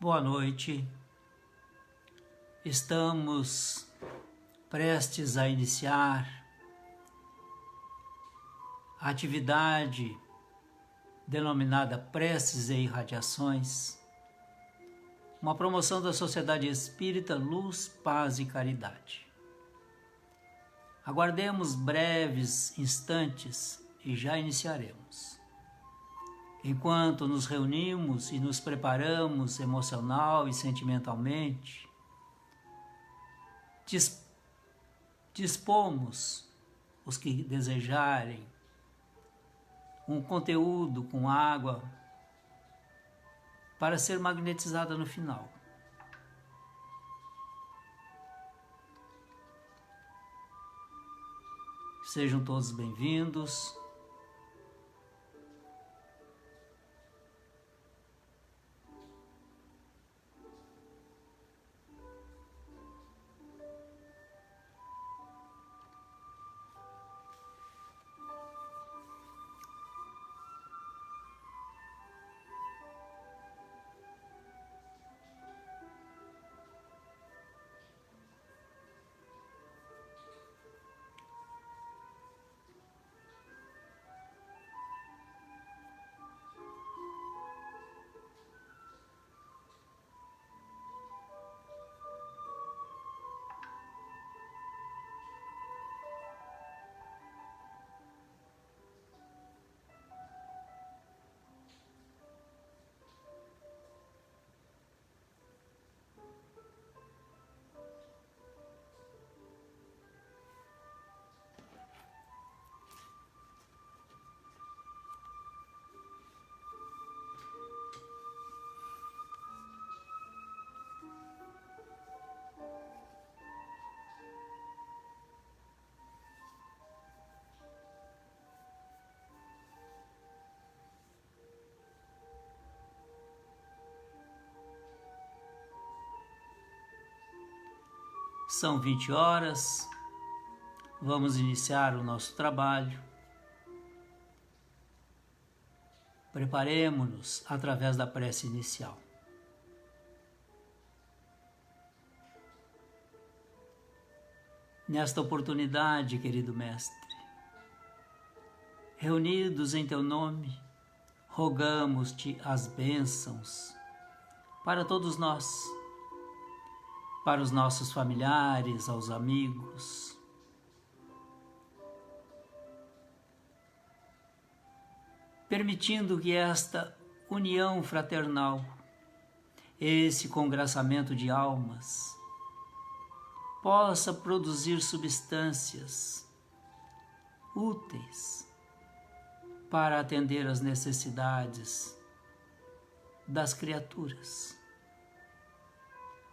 Boa noite. Estamos prestes a iniciar a atividade denominada Preces e Irradiações, uma promoção da Sociedade Espírita Luz, Paz e Caridade. Aguardemos breves instantes e já iniciaremos. Enquanto nos reunimos e nos preparamos emocional e sentimentalmente, dispomos, os que desejarem, um conteúdo com água para ser magnetizada no final. Sejam todos bem-vindos. São 20 horas, vamos iniciar o nosso trabalho. Preparemo-nos através da prece inicial. Nesta oportunidade, querido Mestre, reunidos em Teu nome, rogamos-Te as bênçãos para todos nós, para os nossos familiares, aos amigos. Permitindo que esta união fraternal, esse congraçamento de almas, possa produzir substâncias úteis para atender às necessidades das criaturas,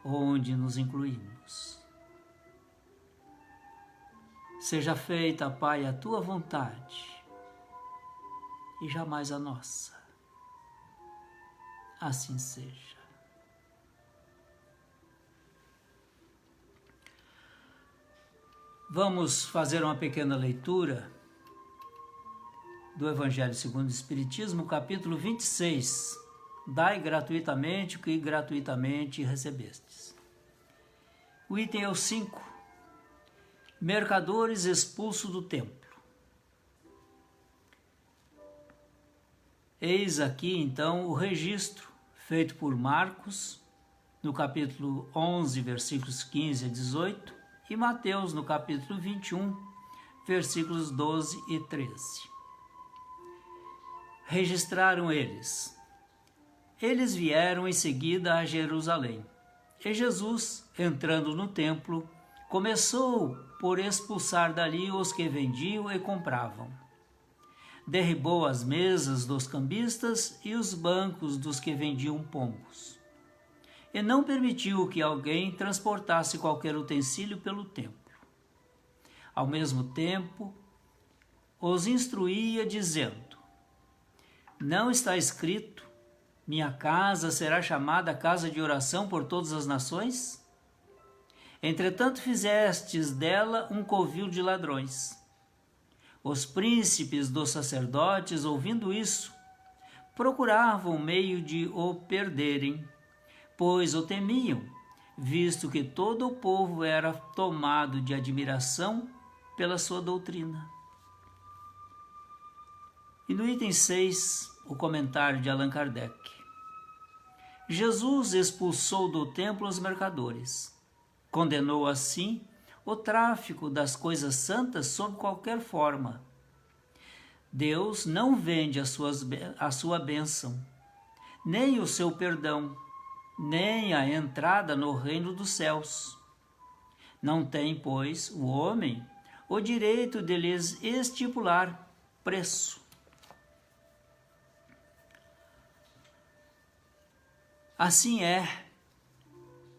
onde nos incluímos. Seja feita, Pai, a Tua vontade e jamais a nossa. Assim seja. Vamos fazer uma pequena leitura do Evangelho segundo o Espiritismo, capítulo 26. Dai gratuitamente o que gratuitamente recebestes. O item é o 5. Mercadores expulsos do templo. Eis aqui, então, o registro feito por Marcos, no capítulo 11, versículos 15 a 18, e Mateus, no capítulo 21, versículos 12 e 13. Registraram eles. Eles vieram em seguida a Jerusalém. E Jesus, entrando no templo, começou por expulsar dali os que vendiam e compravam. Derribou as mesas dos cambistas e os bancos dos que vendiam pombos. E não permitiu que alguém transportasse qualquer utensílio pelo templo. Ao mesmo tempo, os instruía, dizendo: Não está escrito: minha casa será chamada casa de oração por todas as nações? Entretanto, fizestes dela um covil de ladrões. Os príncipes dos sacerdotes, ouvindo isso, procuravam meio de o perderem, pois o temiam, visto que todo o povo era tomado de admiração pela sua doutrina. E no item 6, o comentário de Allan Kardec. Jesus expulsou do templo os mercadores. Condenou assim o tráfico das coisas santas sob qualquer forma. Deus não vende a sua bênção, nem o seu perdão, nem a entrada no reino dos céus. Não tem, pois, o homem o direito de lhes estipular preço. Assim é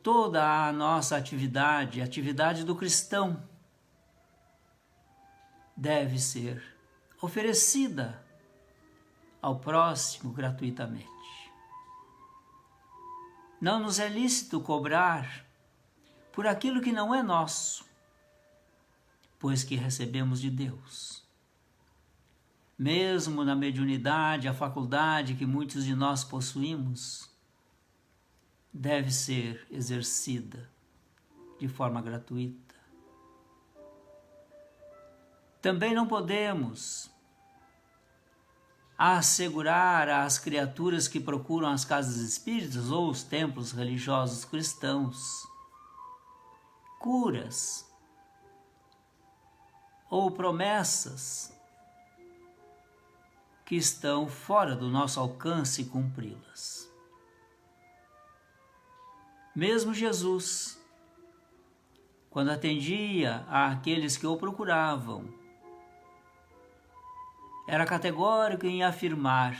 toda a nossa atividade, a atividade do cristão, deve ser oferecida ao próximo gratuitamente. Não nos é lícito cobrar por aquilo que não é nosso, pois que recebemos de Deus. Mesmo na mediunidade, a faculdade que muitos de nós possuímos, deve ser exercida de forma gratuita. Também não podemos assegurar às criaturas que procuram as casas espíritas ou os templos religiosos cristãos curas ou promessas que estão fora do nosso alcance cumpri-las. Mesmo Jesus, quando atendia àqueles que o procuravam, era categórico em afirmar: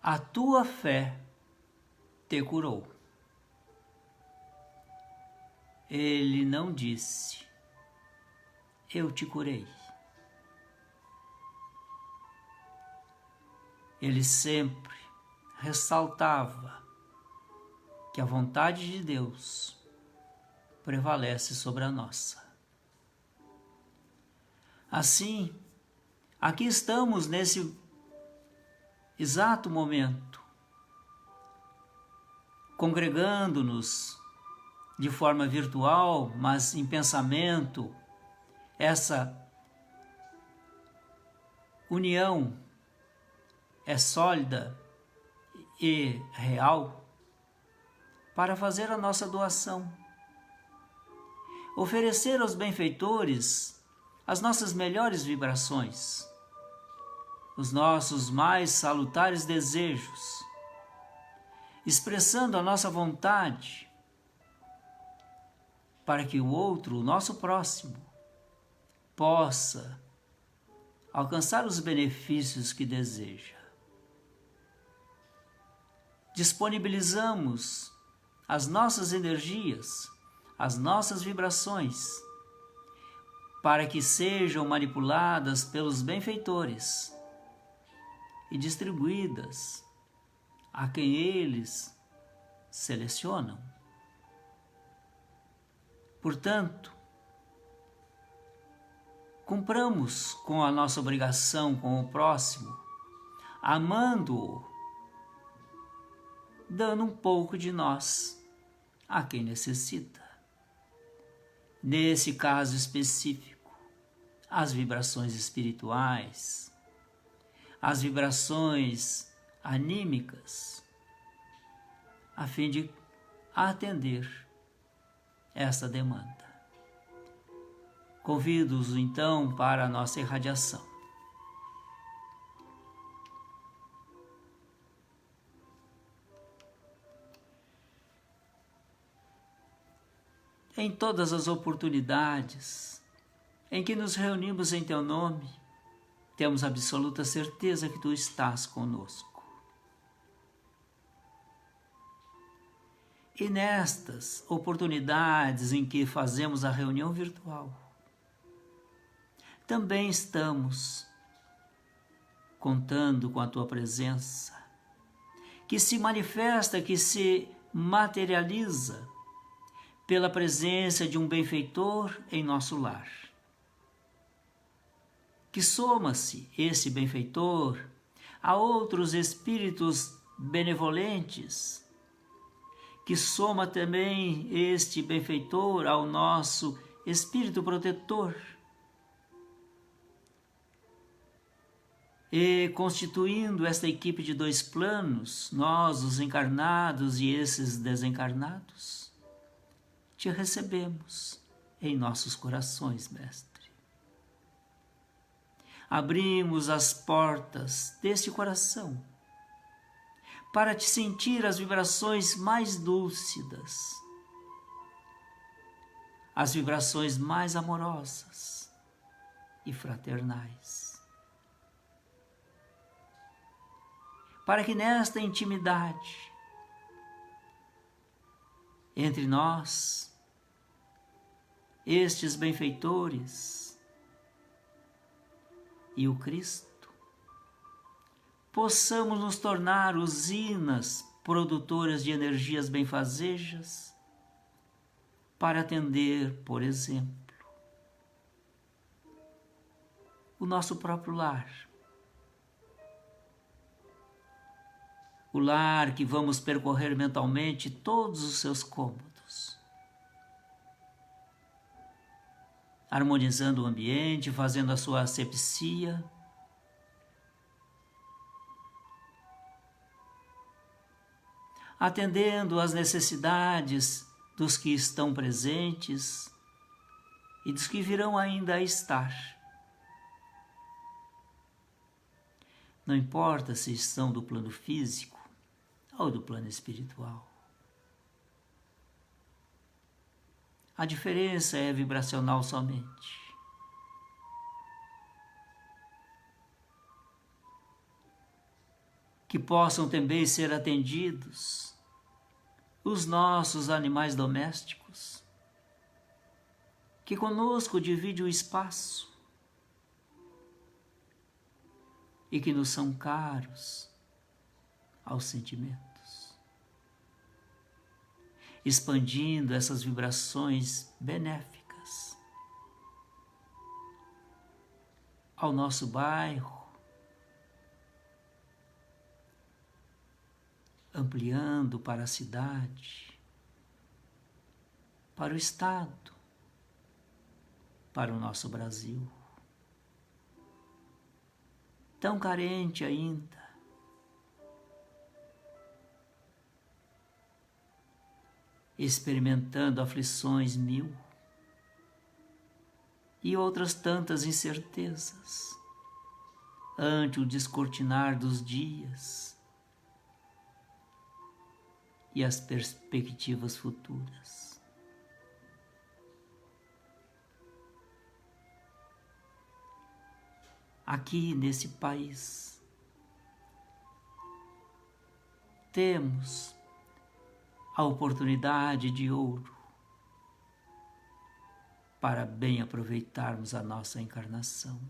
a tua fé te curou. Ele não disse: eu te curei. Ele sempre ressaltava que a vontade de Deus prevalece sobre a nossa. Assim, aqui estamos nesse exato momento, congregando-nos de forma virtual, mas em pensamento, essa união é sólida e real para fazer a nossa doação. Oferecer aos benfeitores as nossas melhores vibrações, os nossos mais salutares desejos, expressando a nossa vontade para que o outro, o nosso próximo, possa alcançar os benefícios que deseja. Disponibilizamos as nossas energias, as nossas vibrações, para que sejam manipuladas pelos benfeitores e distribuídas a quem eles selecionam. Portanto, cumpramos com a nossa obrigação com o próximo, amando-o, dando um pouco de nós a quem necessita. Nesse caso específico, as vibrações espirituais, as vibrações anímicas, a fim de atender essa demanda. Convido-os então para a nossa irradiação. Em todas as oportunidades em que nos reunimos em Teu nome, temos absoluta certeza que Tu estás conosco. E nestas oportunidades em que fazemos a reunião virtual, também estamos contando com a Tua presença, que se manifesta, que se materializa pela presença de um benfeitor em nosso lar. Que soma-se esse benfeitor a outros espíritos benevolentes, que soma também este benfeitor ao nosso espírito protetor, e constituindo esta equipe de 2 planos, nós, os encarnados e esses desencarnados, te recebemos em nossos corações, Mestre. Abrimos as portas deste coração para te sentir as vibrações mais lúcidas, as vibrações mais amorosas e fraternais. Para que nesta intimidade entre nós, estes benfeitores e o Cristo, possamos nos tornar usinas produtoras de energias benfazejas para atender, por exemplo, o nosso próprio lar. O lar que vamos percorrer mentalmente todos os seus cômodos, harmonizando o ambiente, fazendo a sua asepsia, atendendo às necessidades dos que estão presentes e dos que virão ainda a estar. Não importa se estão do plano físico ou do plano espiritual. A diferença é vibracional somente. Que possam também ser atendidos os nossos animais domésticos, que conosco dividem o espaço e que nos são caros aos sentimentos, expandindo essas vibrações benéficas ao nosso bairro, ampliando para a cidade, para o estado, para o nosso Brasil, tão carente ainda, experimentando aflições 1000 e outras tantas incertezas ante o descortinar dos dias e as perspectivas futuras. Aqui nesse país temos a oportunidade de ouro para bem aproveitarmos a nossa encarnação,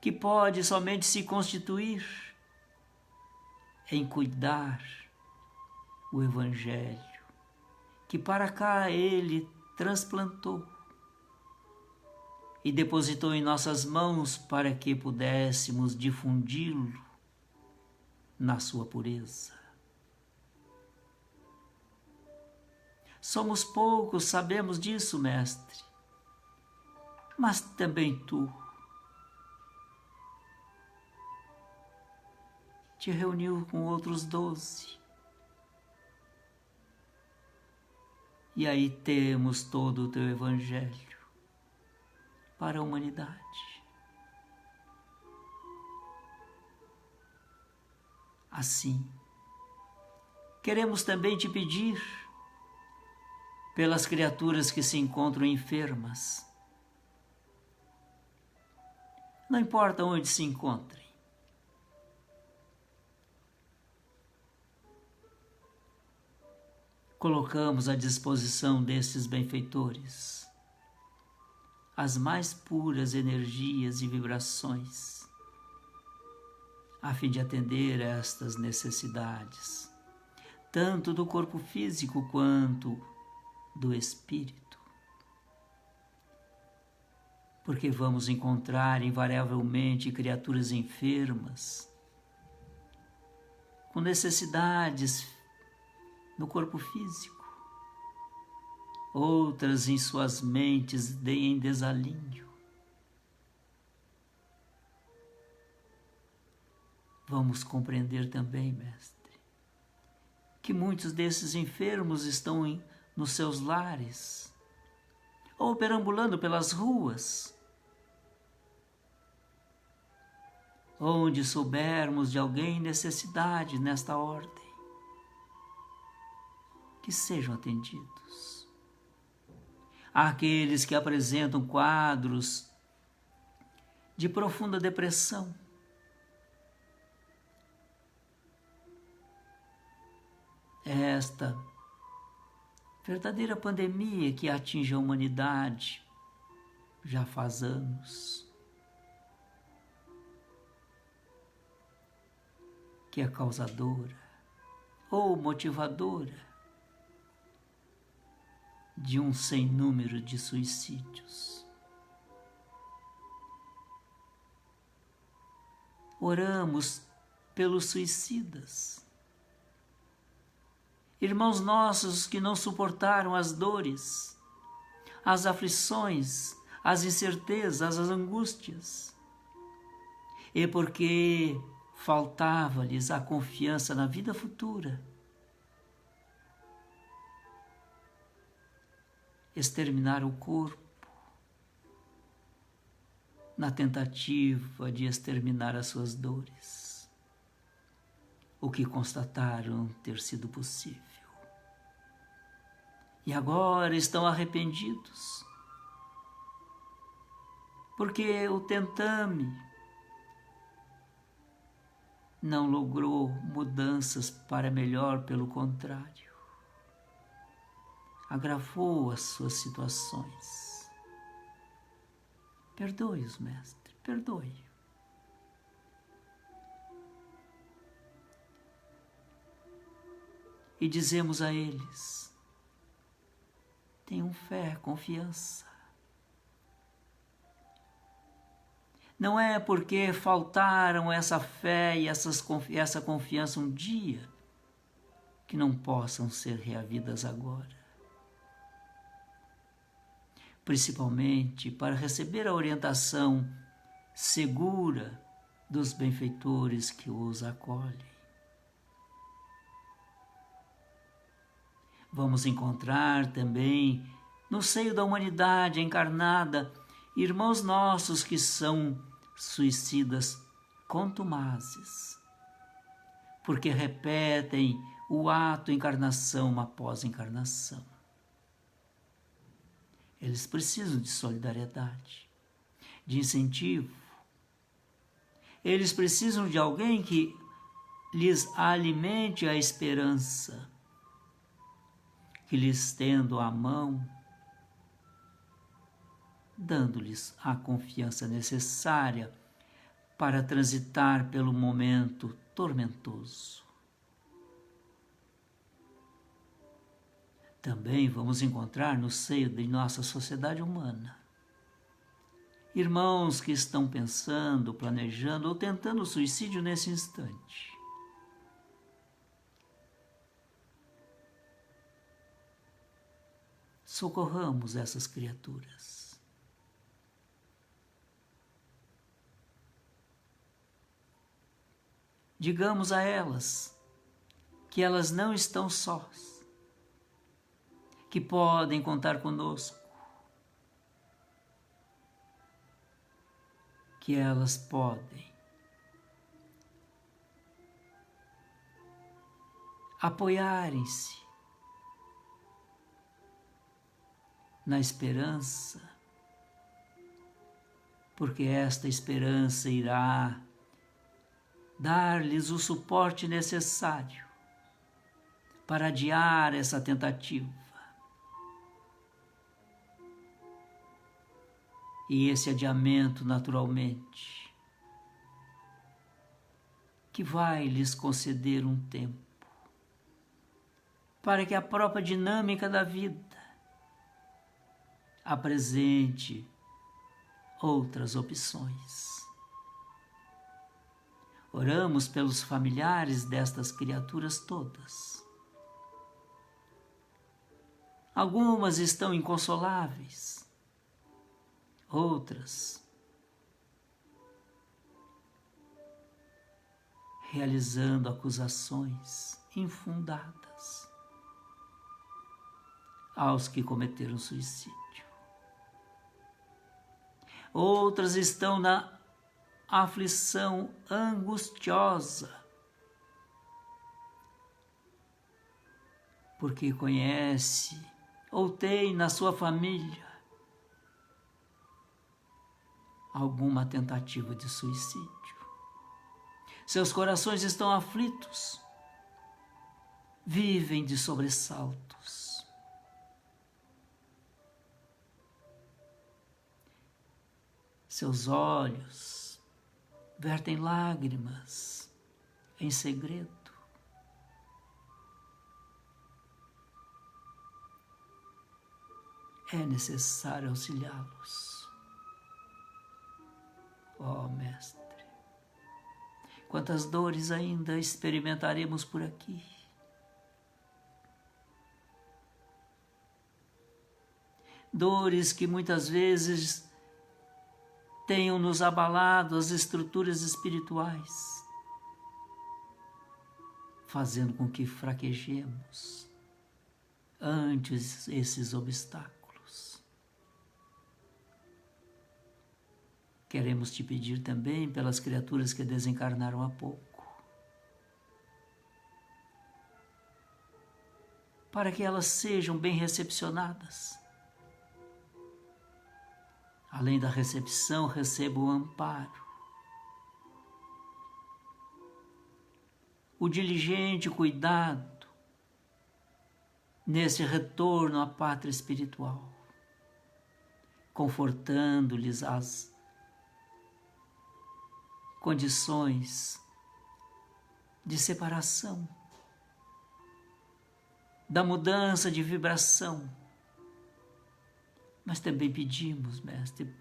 que pode somente se constituir em cuidar o Evangelho, que para cá Ele transplantou e depositou em nossas mãos para que pudéssemos difundi-lo na sua pureza. Somos poucos, sabemos disso, Mestre, mas também Tu te reuniu com outros 12. E aí temos todo o Teu Evangelho para a humanidade. Assim, queremos também Te pedir pelas criaturas que se encontram enfermas. Não importa onde se encontrem. Colocamos à disposição destes benfeitores as mais puras energias e vibrações, a fim de atender a estas necessidades, tanto do corpo físico quanto do espírito. porque vamos encontrar invariavelmente criaturas enfermas, com necessidades no corpo físico, outras em suas mentes em desalinho. Vamos compreender também, Mestre, que muitos desses enfermos estão nos seus lares, ou perambulando pelas ruas, onde soubermos de alguém em necessidade nesta ordem, que sejam atendidos. Há aqueles que apresentam quadros de profunda depressão, esta verdadeira pandemia que atinge a humanidade já faz anos, que é causadora ou motivadora de um sem número de suicídios. Oramos pelos suicidas, irmãos nossos que não suportaram as dores, as aflições, as incertezas, as angústias, e porque faltava-lhes a confiança na vida futura, exterminaram o corpo na tentativa de exterminar as suas dores, o que constataram ter sido possível. E agora estão arrependidos, porque o tentame não logrou mudanças para melhor, pelo contrário, agravou as suas situações. Perdoe-os, Mestre, perdoe. E dizemos a eles: tenham fé, confiança. Não é porque faltaram essa fé e essa confiança um dia que não possam ser reavidas agora. Principalmente para receber a orientação segura dos benfeitores que os acolhem. Vamos encontrar também no seio da humanidade encarnada irmãos nossos que são suicidas contumazes, porque repetem o ato encarnação após encarnação. Eles precisam de solidariedade, de incentivo. Eles precisam de alguém que lhes alimente a esperança, que lhes estenda a mão, dando-lhes a confiança necessária para transitar pelo momento tormentoso. Também vamos encontrar no seio de nossa sociedade humana irmãos que estão pensando, planejando ou tentando o suicídio nesse instante. Socorramos essas criaturas. Digamos a elas que elas não estão sós, que podem contar conosco, que elas podem apoiarem-se na esperança, porque esta esperança irá dar-lhes o suporte necessário para adiar essa tentativa. E esse adiamento, naturalmente, que vai lhes conceder um tempo para que a própria dinâmica da vida apresente outras opções. Oramos pelos familiares destas criaturas todas. Algumas estão inconsoláveis, outras realizando acusações infundadas aos que cometeram suicídio. Outras estão na aflição angustiosa, porque conhece ou tem na sua família alguma tentativa de suicídio. Seus corações estão aflitos, vivem de sobressaltos. Seus olhos vertem lágrimas em segredo. É necessário auxiliá-los. Ó Mestre, quantas dores ainda experimentaremos por aqui. Dores que muitas vezes tenham nos abalado as estruturas espirituais, fazendo com que fraquejemos ante esses obstáculos. Queremos te pedir também pelas criaturas que desencarnaram há pouco, para que elas sejam bem recepcionadas. Além da recepção, receba o amparo, o diligente cuidado nesse retorno à pátria espiritual, confortando-lhes as condições de separação, da mudança de vibração. Mas também pedimos, Mestre,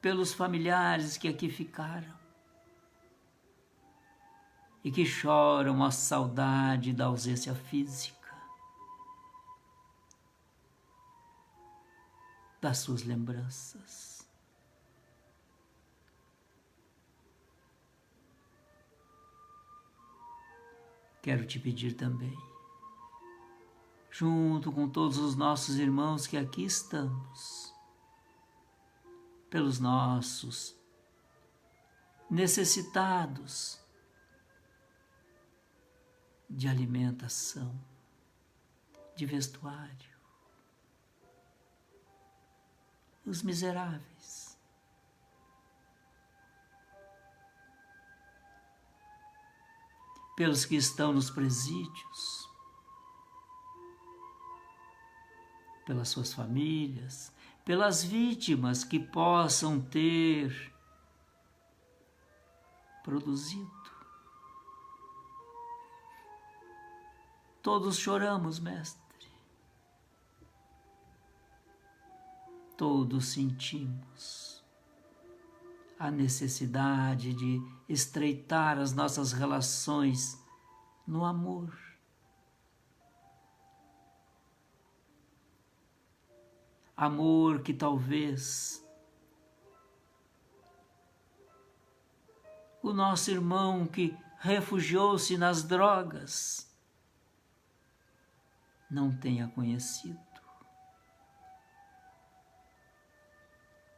pelos familiares que aqui ficaram e que choram a saudade da ausência física, das suas lembranças. Quero te pedir também, junto com todos os nossos irmãos que aqui estamos, pelos nossos necessitados de alimentação, de vestuário, os miseráveis, pelos que estão nos presídios, pelas suas famílias, pelas vítimas que possam ter produzido. Todos choramos, Mestre. Todos sentimos a necessidade de estreitar as nossas relações no amor. Amor que talvez o nosso irmão que refugiou-se nas drogas não tenha conhecido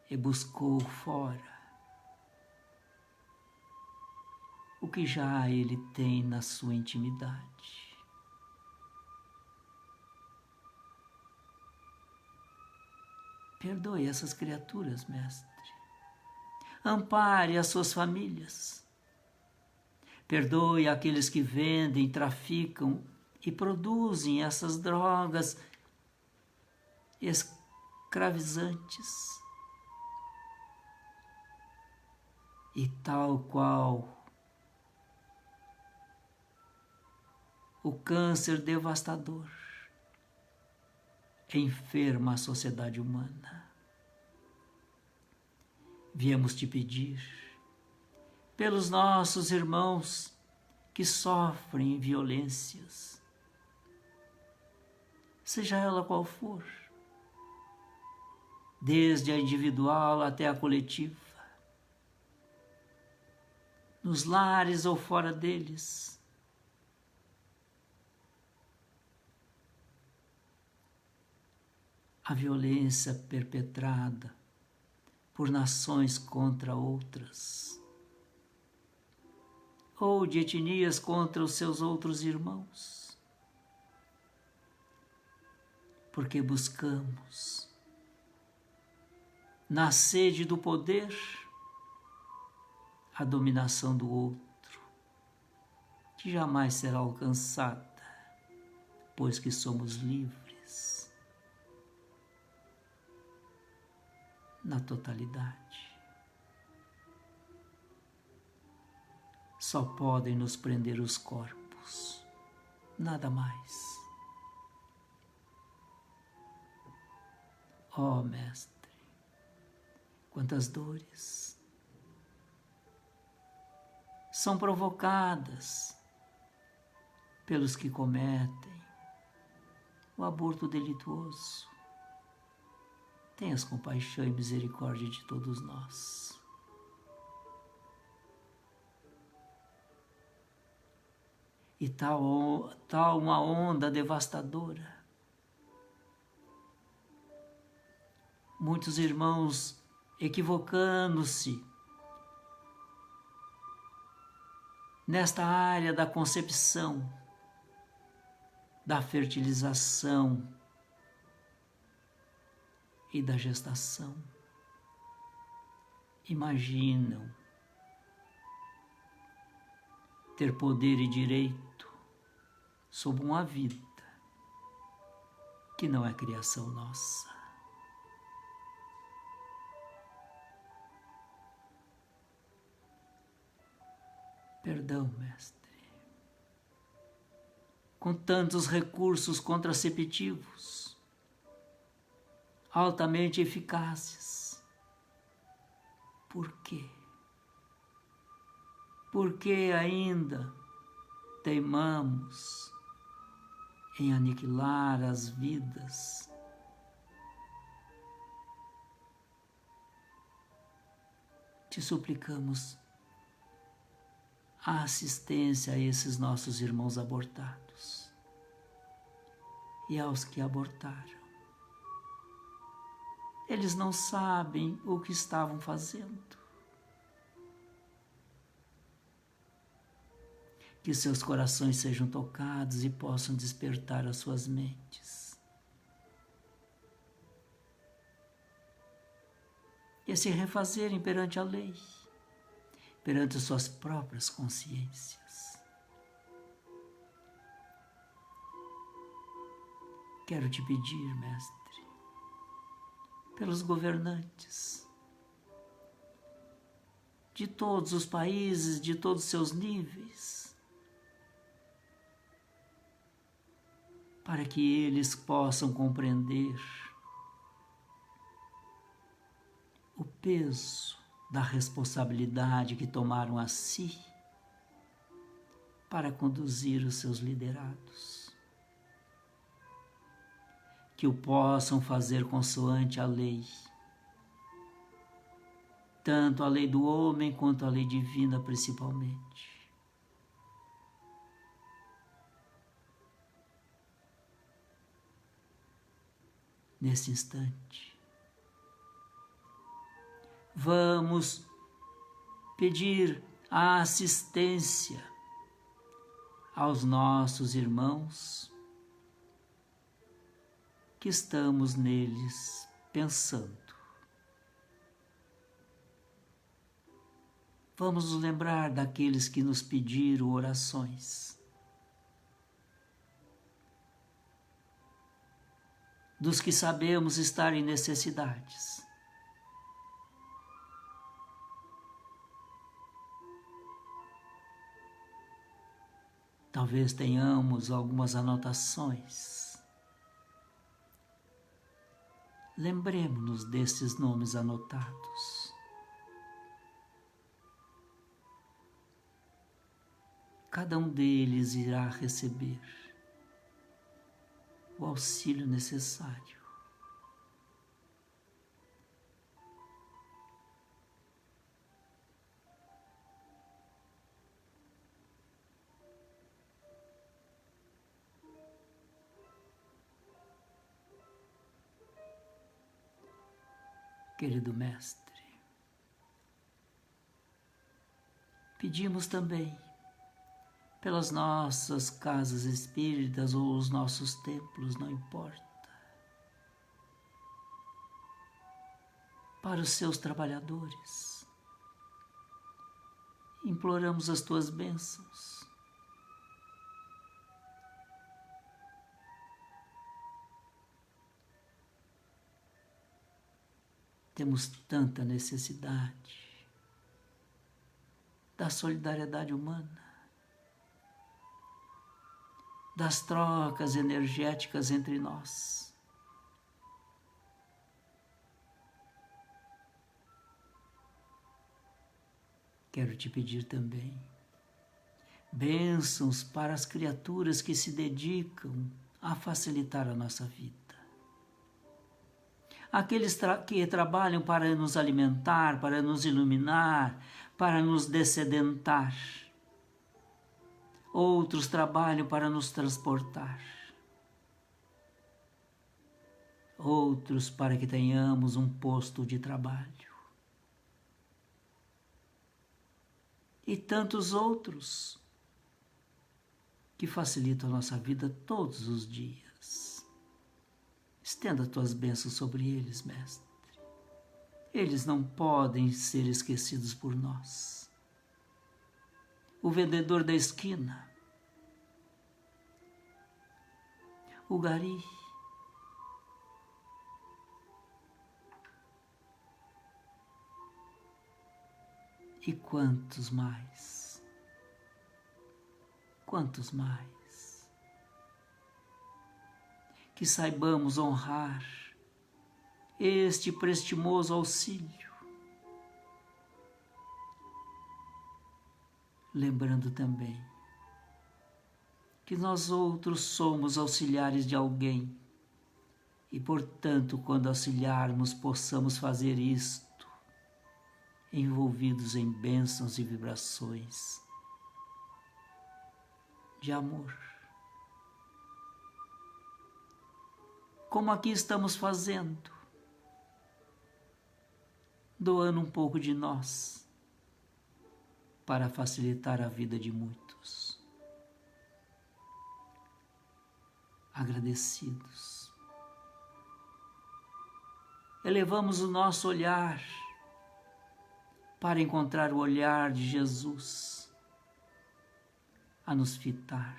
e buscou fora o que já ele tem na sua intimidade. Perdoe essas criaturas, Mestre. Ampare as suas famílias. Perdoe aqueles que vendem, traficam e produzem essas drogas escravizantes. E tal qual o câncer devastador enferma a sociedade humana. viemos te pedir pelos nossos irmãos que sofrem violências, seja ela qual for, desde a individual até a coletiva, nos lares ou fora deles. A violência perpetrada por nações contra outras, ou de etnias contra os seus outros irmãos, porque buscamos, na sede do poder, a dominação do outro, que jamais será alcançada, pois que somos livres na totalidade. Só podem nos prender os corpos, nada mais. Ó Mestre, quantas dores são provocadas pelos que cometem o aborto delituoso. Tenhas compaixão e misericórdia de todos nós. E tal uma onda devastadora. Muitos irmãos equivocando-se nesta área da concepção, da fertilização e da gestação. Imaginam ter poder e direito sobre uma vida que não é criação nossa. Perdão, Mestre. Com tantos recursos contraceptivos, altamente eficazes, por quê? Por que ainda teimamos em aniquilar as vidas? Te suplicamos a assistência a esses nossos irmãos abortados e aos que abortaram. Eles não sabem o que estavam fazendo. Que seus corações sejam tocados e possam despertar as suas mentes. E se refazerem perante a lei, perante as suas próprias consciências. Quero te pedir, Mestre, pelos governantes de todos os países, de todos os seus níveis, para que eles possam compreender o peso da responsabilidade que tomaram a si para conduzir os seus liderados. Que o possam fazer consoante a lei, tanto a lei do homem quanto a lei divina principalmente. Nesse instante, vamos pedir a assistência aos nossos irmãos que estamos neles pensando. Vamos nos lembrar daqueles que nos pediram orações, dos que sabemos estar em necessidades. Talvez tenhamos algumas anotações. Lembremos-nos desses nomes anotados cada um deles irá receber o auxílio necessário. Querido Mestre, pedimos também pelas nossas casas espíritas ou os nossos templos, não importa, para os seus trabalhadores. Imploramos as tuas bênçãos. Temos tanta necessidade da solidariedade humana, das trocas energéticas entre nós. Quero te pedir também bênçãos para as criaturas que se dedicam a facilitar a nossa vida. Aqueles que trabalham para nos alimentar, para nos iluminar, para nos dessedentar. Outros trabalham para nos transportar. Outros para que tenhamos um posto de trabalho. E tantos outros que facilitam a nossa vida todos os dias. Estenda tuas bênçãos sobre eles, Mestre. Eles não podem ser esquecidos por nós. O vendedor da esquina, o gari, e quantos mais? Quantos mais? Que saibamos honrar este prestimoso auxílio, lembrando também que nós outros somos auxiliares de alguém e, portanto, quando auxiliarmos, possamos fazer isto envolvidos em bênçãos e vibrações de amor. Como aqui estamos fazendo, doando um pouco de nós para facilitar a vida de muitos. Agradecidos, elevamos o nosso olhar para encontrar o olhar de Jesus a nos fitar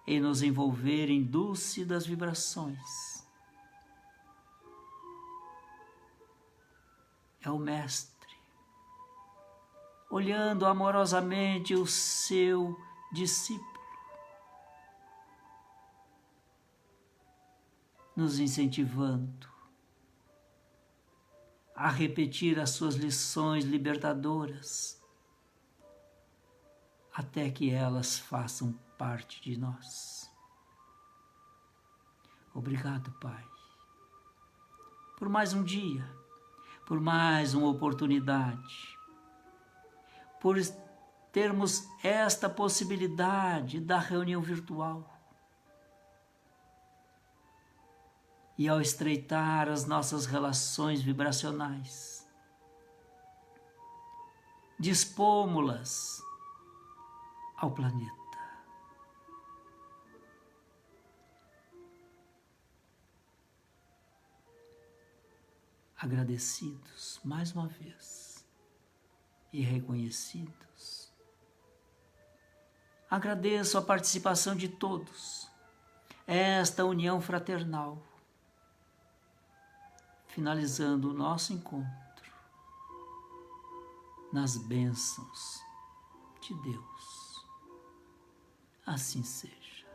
e nos envolver em dúlcidas vibrações. É o Mestre, olhando amorosamente o seu discípulo, nos incentivando a repetir as suas lições libertadoras, até que elas façam parte de nós. Obrigado, Pai, por mais um dia, por mais uma oportunidade, por termos esta possibilidade da reunião virtual. E ao estreitar as nossas relações vibracionais, dispômo-las ao planeta. Agradecidos mais uma vez e reconhecidos, agradeço a participação de todos, esta união fraternal, finalizando o nosso encontro nas bênçãos de Deus. Assim seja.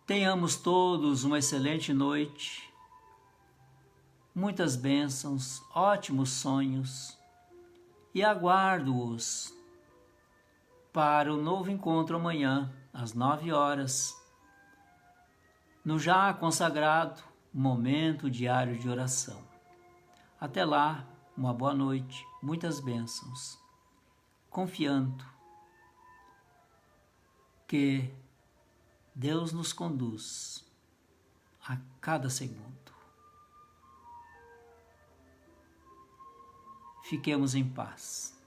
Tenhamos todos uma excelente noite, muitas bênçãos, ótimos sonhos e aguardo-os para o novo encontro amanhã, às 9 horas, no já consagrado Momento Diário de Oração. Até lá, uma boa noite, muitas bênçãos, confiando que Deus nos conduz a cada segundo. Fiquemos em paz.